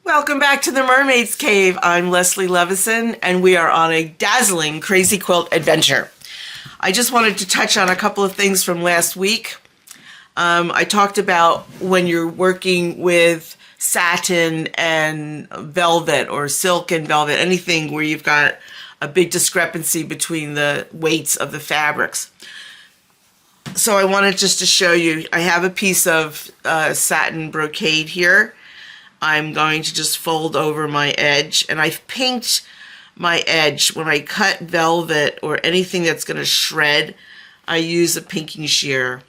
Welcome back to the Mermaid's Cave. I'm Leslie Levison, and we are on a dazzling crazy quilt adventure. I just wanted to touch on a couple of things from last week. I talked about when you're working with satin and velvet or silk and velvet, anything where you've got a big discrepancy between the weights of the fabrics. So I wanted just to show you, I have a piece of satin brocade here. I'm going to just fold over my edge, and I've pinked my edge. When I cut velvet or anything that's going to shred, I use a pinking shear.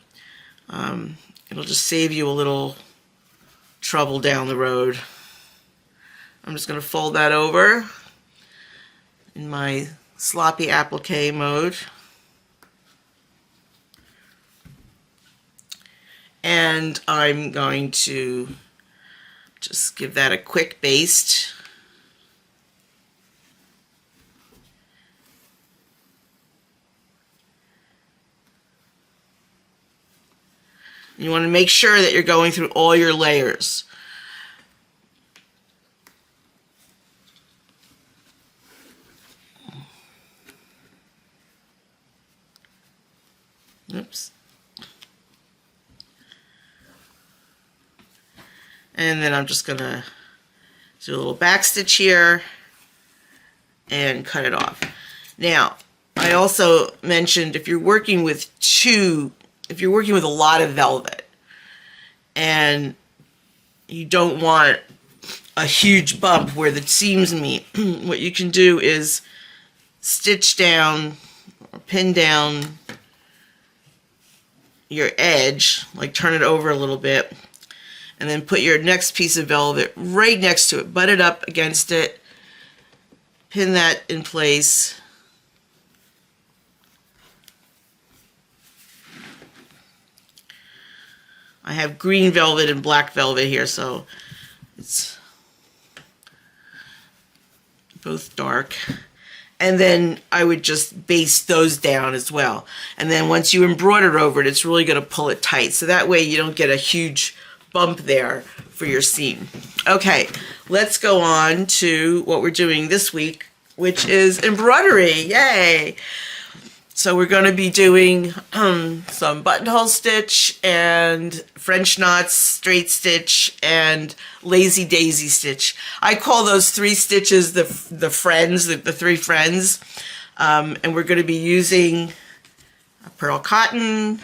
It'll just save you a little trouble down the road. I'm just going to fold that over in my sloppy applique mode. And I'm going to just give that a quick baste. You want to make sure that you're going through all your layers. Oops. And then I'm just going to do a little back stitch here and cut it off. Now, I also mentioned if you're working with a lot of velvet and you don't want a huge bump where the seams meet, what you can do is stitch down or pin down your edge, like turn it over a little bit, and then put your next piece of velvet right next to it, butt it up against it, pin that in place. I have green velvet and black velvet here, so it's both dark. And then I would just baste those down as well. And then once you embroider over it, it's really going to pull it tight. So that way you don't get a huge bump there for your seam. Okay, let's go on to what we're doing this week, which is embroidery. Yay! So we're going to be doing some buttonhole stitch and French knots, straight stitch, and lazy daisy stitch. I call those three stitches the friends, the three friends. And we're going to be using a pearl cotton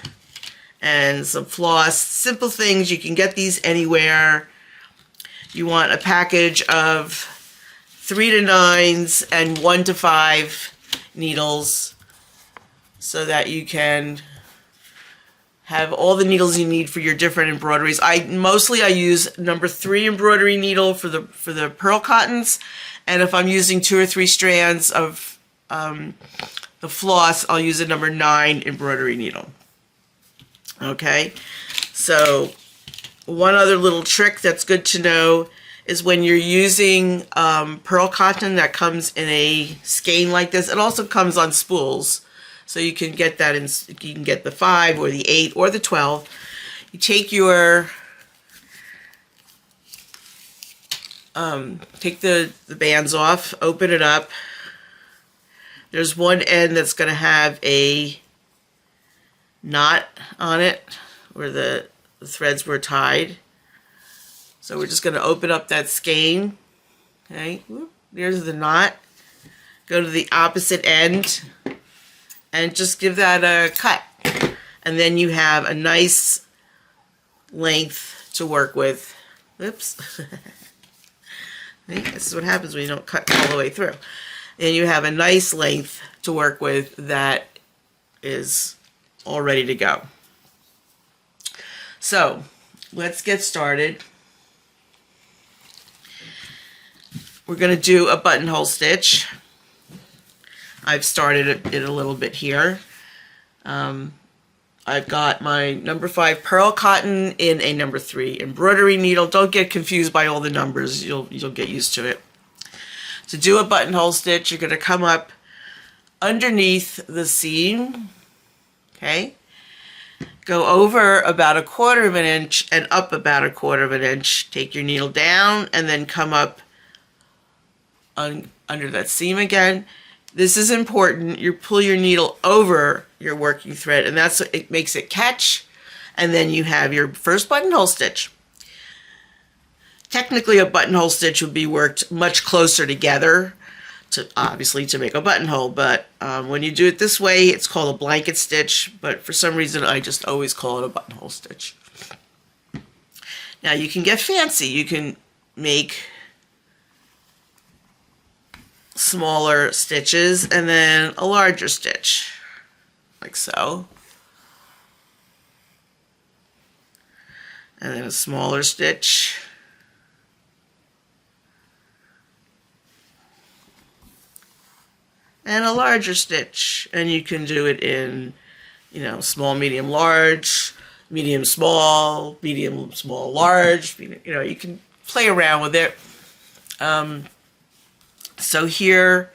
and some floss. Simple things. You can get these anywhere. You want a package of 3 to 9s and 1 to 5 needles, so that you can have all the needles you need for your different embroideries. I use number 3 embroidery needle for the pearl cottons, and if I'm using 2 or 3 strands of the floss, I'll use a number 9 embroidery needle. Okay, so one other little trick that's good to know is when you're using pearl cotton that comes in a skein like this, it also comes on spools. So you can get that you can get the 5 or the 8 or the 12. You take your, take the bands off, open it up. There's one end that's going to have a knot on it where the threads were tied. So we're just going to open up that skein. Okay, there's the knot. Go to the opposite end and just give that a cut. And then you have a nice length to work with. Oops. This is what happens when you don't cut all the way through. And you have a nice length to work with that is all ready to go. So let's get started. We're going to do a buttonhole stitch. I've started it a little bit here. I've got my number 5 pearl cotton in a number 3 embroidery needle. Don't get confused by all the numbers. You'll get used to it. To do a buttonhole stitch, you're going to come up underneath the seam. Okay. Go over about 1/4 of an inch and up about 1/4 of an inch. Take your needle down and then come up under that seam again. This is important. You pull your needle over your working thread, and that's what it makes it catch, and then you have your first buttonhole stitch. Technically, a buttonhole stitch would be worked much closer together to obviously to make a buttonhole, but when you do it this way, it's called a blanket stitch, but for some reason I just always call it a buttonhole stitch. Now you can get fancy. You can make smaller stitches and then a larger stitch, like so, and then a smaller stitch, and a larger stitch. And you can do it in, you know, small, medium, large, medium, small, large. You know, you can play around with it. So here's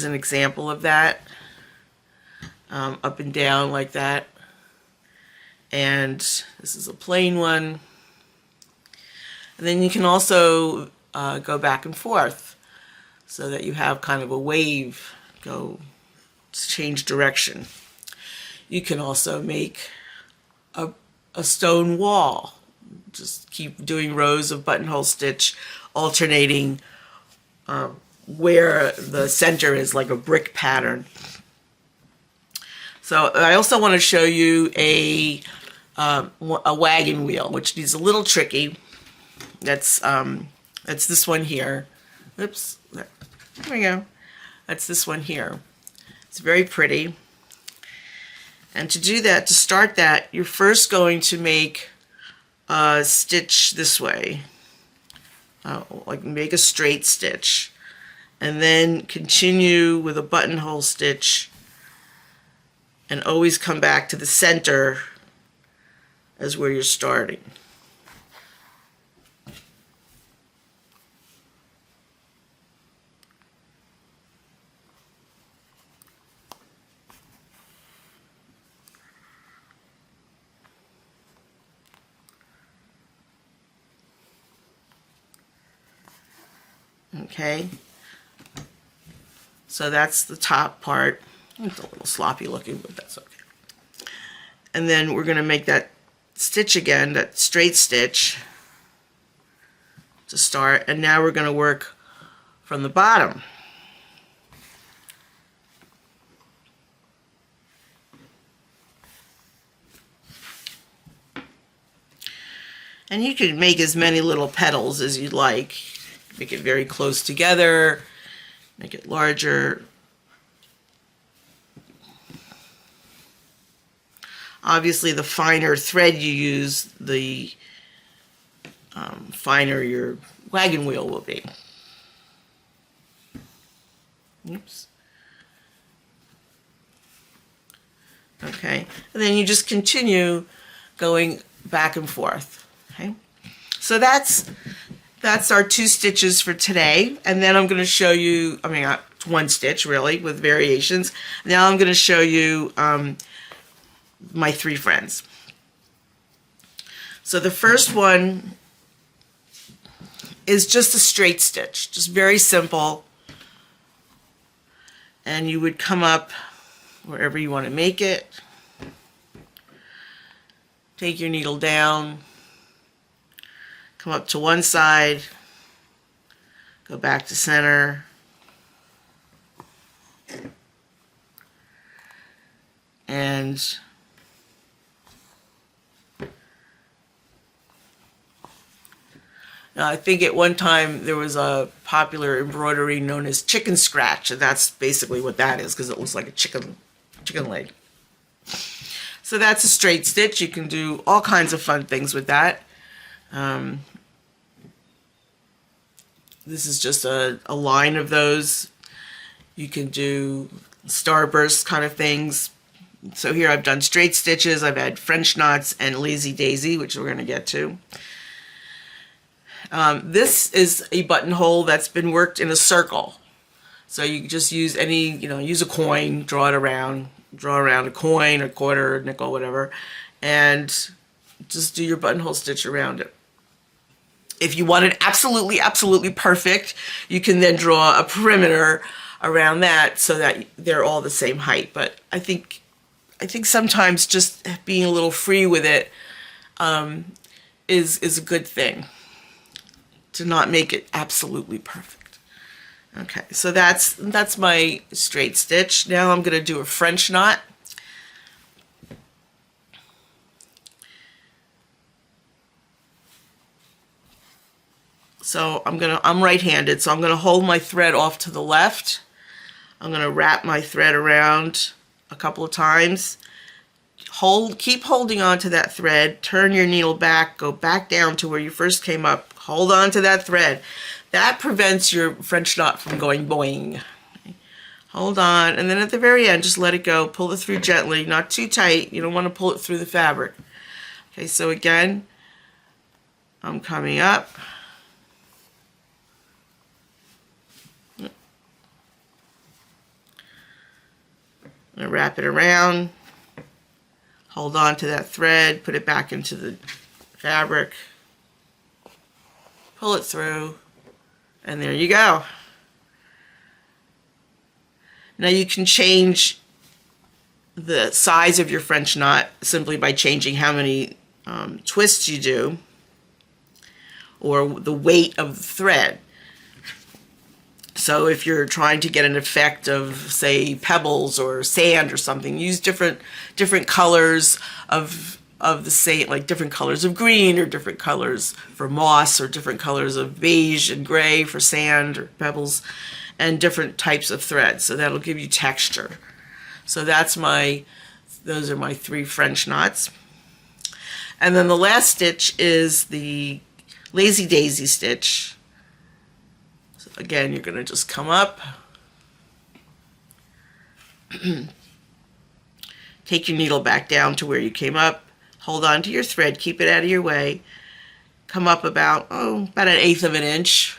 an example of that, up and down like that. And this is a plain one. And then you can also go back and forth, so that you have kind of a wave, change direction. You can also make a stone wall. Just keep doing rows of buttonhole stitch, alternating where the center is, like a brick pattern. So I also want to show you a wagon wheel, which is a little tricky. That's this one here. Oops. There we go. That's this one here. It's very pretty. And to do that, to start that, you're first going to make a stitch this way. Like make a straight stitch. And then continue with a buttonhole stitch. And always come back to the center as where you're starting. Okay, so that's the top part. It's a little sloppy looking, but that's okay. And then we're going to make that stitch again, that straight stitch to start, and now we're going to work from the bottom. And you can make as many little petals as you'd like. Make it very close together, make it larger. Obviously, the finer thread you use, the finer your wagon wheel will be. Oops. Okay, and then you just continue going back and forth. Okay, so that's our 2 stitches for today, and then I'm going to show you, one stitch really with variations. Now I'm going to show you my 3 friends. So the first one is just a straight stitch, just very simple, and you would come up wherever you want to make it, take your needle down, come up to one side, go back to center, and now I think at one time there was a popular embroidery known as chicken scratch, and that's basically what that is, because it looks like a chicken leg. So that's a straight stitch. You can do all kinds of fun things with that. This is just a line of those. You can do starburst kind of things. So here I've done straight stitches, I've had French knots and lazy daisy, which we're going to get to. This is a buttonhole that's been worked in a circle. So you just use use a coin, draw it around, draw around a coin, a quarter, a nickel, whatever, and just do your buttonhole stitch around it. If you want it absolutely, absolutely perfect, you can then draw a perimeter around that so that they're all the same height. But I think sometimes just being a little free with it is a good thing, to not make it absolutely perfect. Okay, so that's my straight stitch. Now I'm going to do a French knot. So I'm right-handed, so I'm going to hold my thread off to the left. I'm going to wrap my thread around a couple of times. Keep holding on to that thread, turn your needle back, go back down to where you first came up, hold on to that thread. That prevents your French knot from going boing. Okay. Hold on, and then at the very end, just let it go. Pull it through gently, not too tight. You don't want to pull it through the fabric. Okay, so again, I'm coming up. I'm going to wrap it around, hold on to that thread, put it back into the fabric, pull it through, and there you go. Now you can change the size of your French knot simply by changing how many twists you do, or the weight of the thread. So if you're trying to get an effect of, say, pebbles or sand or something, use different colors of the same, like different colors of green, or different colors for moss, or different colors of beige and gray for sand or pebbles, and different types of threads. So that'll give you texture. So those are my 3 French knots. And then the last stitch is the lazy daisy stitch. Again, you're going to just come up, take your needle back down to where you came up, hold on to your thread, keep it out of your way, come up about 1/8 of an inch,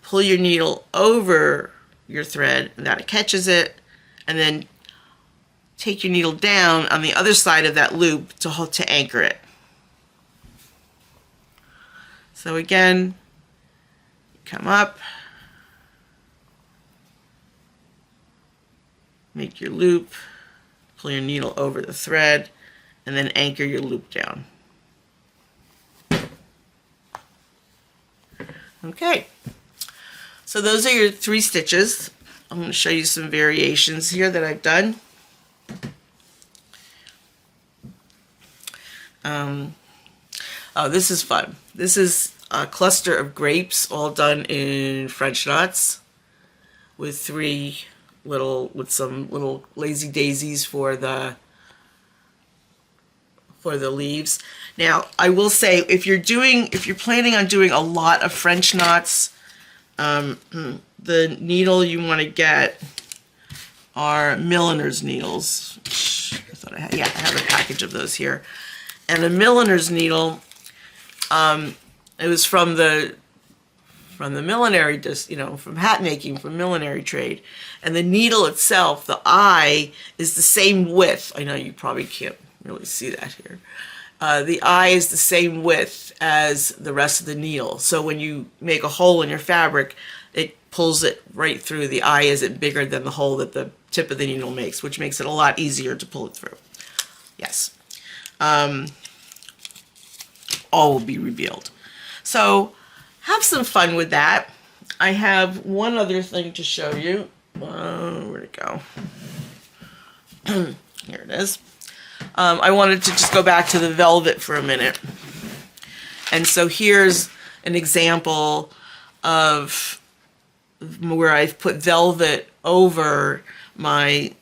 pull your needle over your thread, and that catches it, and then take your needle down on the other side of that loop to anchor it. So again, come up, make your loop, pull your needle over the thread, and then anchor your loop down. Okay, so those are your 3 stitches. I'm going to show you some variations here that I've done. Oh, this is fun. This is a cluster of grapes, all done in French knots, with some little lazy daisies for the leaves. Now, I will say, if you're planning on doing a lot of French knots, the needle you want to get are milliner's needles. I thought I have a package of those here. And a milliner's needle, it was from the millinery, from hat making, from millinery trade. And the needle itself, the eye, is the same width. I know you probably can't really see that here. The eye is the same width as the rest of the needle. So when you make a hole in your fabric, it pulls it right through. The eye isn't bigger than the hole that the tip of the needle makes, which makes it a lot easier to pull it through. Yes. All will be revealed. So have some fun with that. I have one other thing to show you. Where'd it go? Here it is. I wanted to just go back to the velvet for a minute. And so here's an example of where I've put velvet over my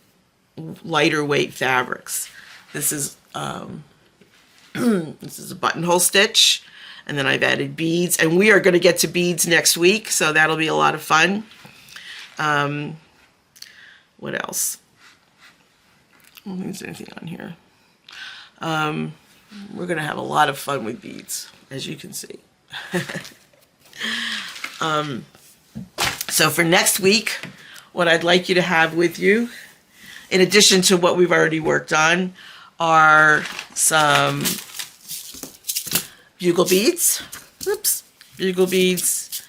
lighter weight fabrics. This is this is a buttonhole stitch, and then I've added beads, and we are going to get to beads next week, so that'll be a lot of fun. What else? I don't think there's anything on here. We're going to have a lot of fun with beads, as you can see. So for next week, what I'd like you to have with you, in addition to what we've already worked on, are some bugle beads. Oops. Bugle beads,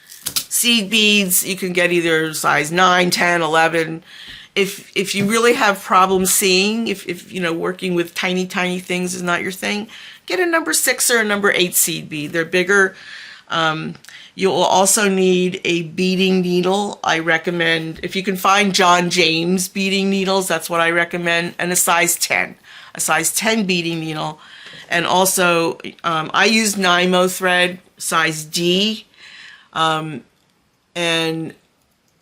seed beads. You can get either size 9, 10, 11. If you really have problems seeing, if you know, working with tiny things is not your thing, get a number 6 or a number 8 seed bead. They're bigger. You will also need a beading needle. I recommend, if you can find John James beading needles, that's what I recommend, and a size 10 beading needle. And also, I use Nymo thread, size D, and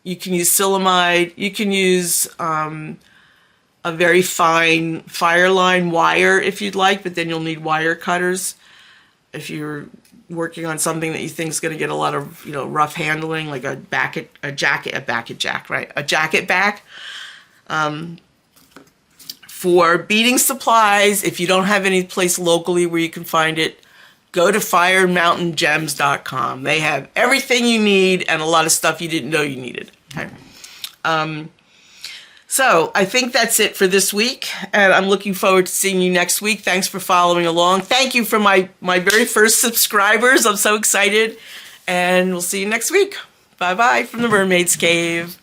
you can use silamide. You can use a very fine Fireline wire if you'd like, but then you'll need wire cutters if you're working on something that you think is going to get a lot of, you know, rough handling, like a jacket back. For beading supplies, if you don't have any place locally where you can find it, go to firemountaingems.com. They have everything you need and a lot of stuff you didn't know you needed. Okay. So I think that's it for this week, and I'm looking forward to seeing you next week. Thanks for following along. Thank you for my very first subscribers. I'm so excited, and we'll see you next week. Bye-bye from the Mermaid's Cave.